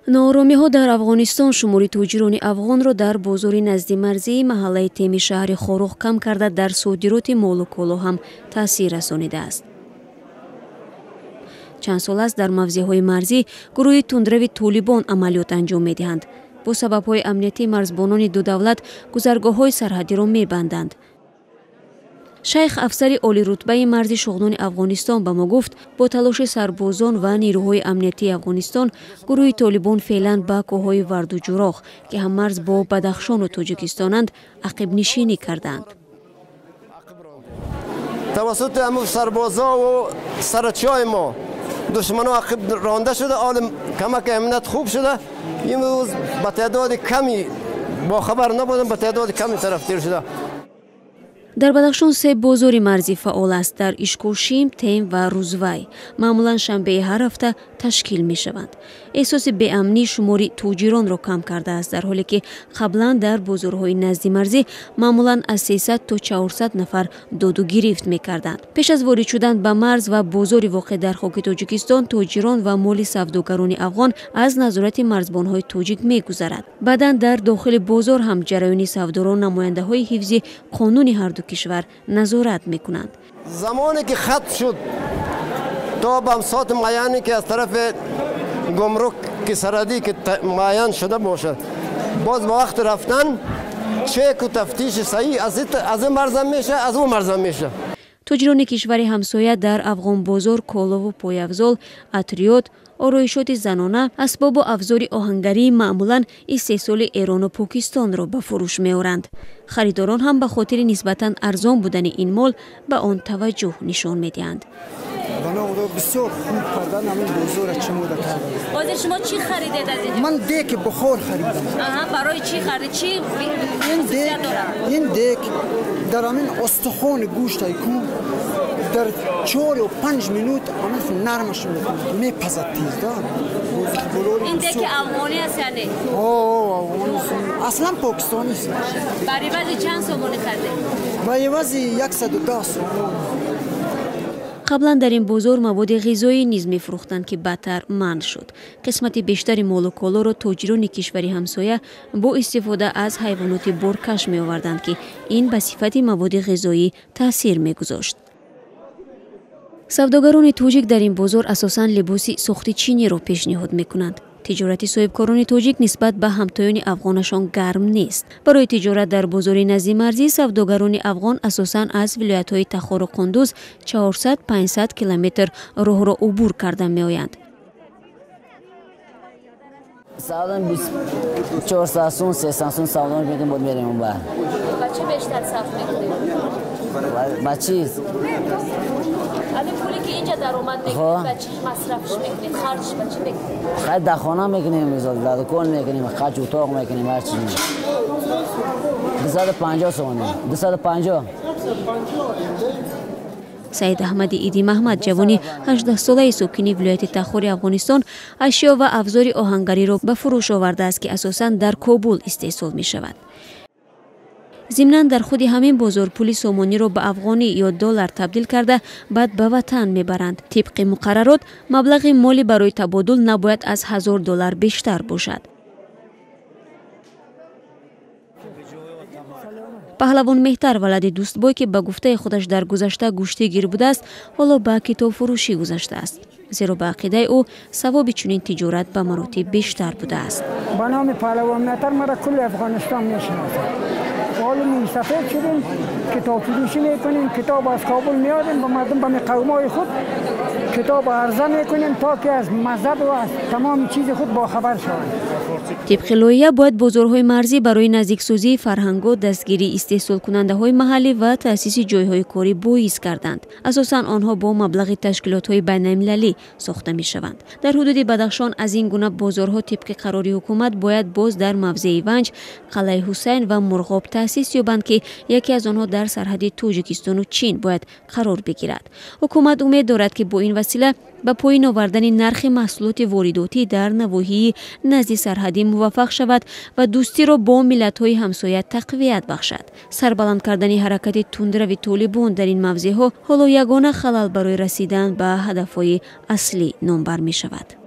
ناآرامی‌ها در افغانستان شماری تاجران افغان را در بازار نزدی مرزی محله تیمی شهر خوروغ کم کرده در صادرات مال و کالا هم تاثیر رسانیده است. چند سال است در موضع‌های مرزی گروه تندرو طالبان عملیات انجام می‌دهند. با سبب‌های امنیتی مرزبانان دو دولت گذرگاه‌های سرحدی را می‌بندند. شیخ افسر عالی رتبه مرزی شغنان افغانستان به ما گفت با تلاش سربازان و نیروهای امنیتی افغانستان گروه طالبان فعلا به کوههای ورد و جراخ که هم مرز با بدخشان و تاجیکستانند عقب نشینی کردند. توسط همون سربازا و سرچای ما دشمنان عقب رانده شده، حال کمک امنیت خوب شده. امروز به تعداد کمی با خبر نبودم، به تعداد کمی طرفدار شده. در بدخشان سه بازار مرزی فعال است. در اشکوشیم، تیم و روزوای معمولا شنبه هر هفته تشکیل می شوند. احساس بی‌امنی شماری تاجران را کم کرده است، در حالی که قبلا در بازارهای نزدی مرزی معمولا از 300 تا 400 نفر داد و گرفت می کردند. پیش از وارد شدن به مرز و بازار واقع در خاک تاجیکستان، تاجران و مال سوداگران افغان از نظارت مرزبانهای تاجیک می گذرد. بعدا در داخل بازار هم جریان سوداران نماینده های حفظ قانون هر دو کشور نظارت میکنند. زمانی که خط شد تا بمسات معینی که از طرف گمرک که سرحدی که معین شده باشد، باز با وقت رفتن چک و تفتیش صحیح از این مرزم میشه، از اون مرزم میشه. تاجران کشور همسایه در افغان بازار کالا و پایافزال، اتریات، آرایشات زنانه، اسباب و افزار آهنگری معمولاً استحصال ایران و پاکستان را به فروش می‌آورند. خریداران هم به خاطر نسبتاً ارزان بودن این مال به آن توجه نشان می‌دهند. بسیار خوب کردن همین بازار چه مدت کرده. بازار شما چی خریدید از اینجا؟ من دیک بخور خریدم. برای چی خرید؟ چی این دیک در همین استخوان گوشت کو در 4 و 5 منوت همین نرمش میپزد تیز دار. این دیک افغانی است یعنی؟ افغانی است. اصلا پاکستانی است. برای وضع چند سومونی خریدید؟ برای وضع 110 سومون. قبلا در این بازار مواد غذایی نیز می‌فروختند که بدتر منع شد. قسمت بیشتر مال و کالا را تاجران کشور همسایه با استفاده از حیوانات بارکش می‌آوردند که این به صفت مواد غذایی تاثیر می‌گذاشت. سوداگران تاجیک در این بازار اساساً لباس ساخت چینی را پیشنهاد می‌کنند. تجارت صاحبکاران تاجیک نسبت به همتایان افغانشان گرم نیست. برای تجارت در بازار نزدی مرزی سوداگران افغان اساساً از ولایت‌های تخار و قندوز 400-500 کیلومتر راه را عبور کرده می‌آیند. سالن 400 سون 300 سون سالن میگیم بود میریم اون بر. بچه بیشتر صرف می‌کنید؟ بچه اگه پولی که اینجا درآمد می‌کنید بچه مصرفش می‌کنید، خرجش بچه می‌کنید؟ خرج در خانه می‌کنیم، مثلا در دکان می‌کنیم، خرج اتاق می‌کنیم، هر چیزی. 250 سومن. 250. سید احمد ایدی محمد جوانی 18 ساله ساکن ولایت تخار افغانستان اشیا و افزار آهنگری را به فروش آورده است که اساساً در کابل استحصال می‌شود. ضمناً در خود همین بازار پول سومانی را به افغانی یا دلار تبدیل کرده بعد به وطن میبرند. طبق مقررات مبلغ مالی برای تبادل نباید از $1000 بیشتر باشد. پهلوان مهتر ولد دوستبای که به گفته خودش در گذشته گوشتی گیر بوده است، حالا به کتاب فروشی گذشته است. زیرا به عقیده او ثواب چنین تجارت به مراتب بیشتر بوده است. به نام پهلوان مهتر مرا کل افغانستان میشناسد. حالا می سفید شدیم، کتاب فروشی میکنیم، کتاب از کابل میاریم به مردم، به قومای خود کتاب عرضه میکنیم تا که از مذهب و از تمام چیز خود با خبر شوند. طبق لایحه باید بازارهای مرزی برای نزدیکسازی فرهنگ و دستگیری استحصال کننده های محلی و تأسیس جایهای کاری باعث کردند. اساساً آنها با مبلغ تشکیلات های بین المللی ساخته می شوند. در حدود بدخشان از این گونه بازارها طبق قرار حکومت باید باز در موضع ونج، قلعه حسین و مرغاب تأسیس یابند که یکی از آنها در سرحد تاجیکستان و چین باید قرار بگیرد. حکومت امید دارد که با این وسیله به پایین آوردن نرخ محصولات وارداتی در نواحی نزدیک سرحدی موفق شود و دوستی را با ملت‌های همسایه تقویت بخشد. سربلند کردن حرکت تندرو طالبان در این موضع‌ها حالا یگانه خلل برای رسیدن به هدف‌های اصلی نامبر می شود.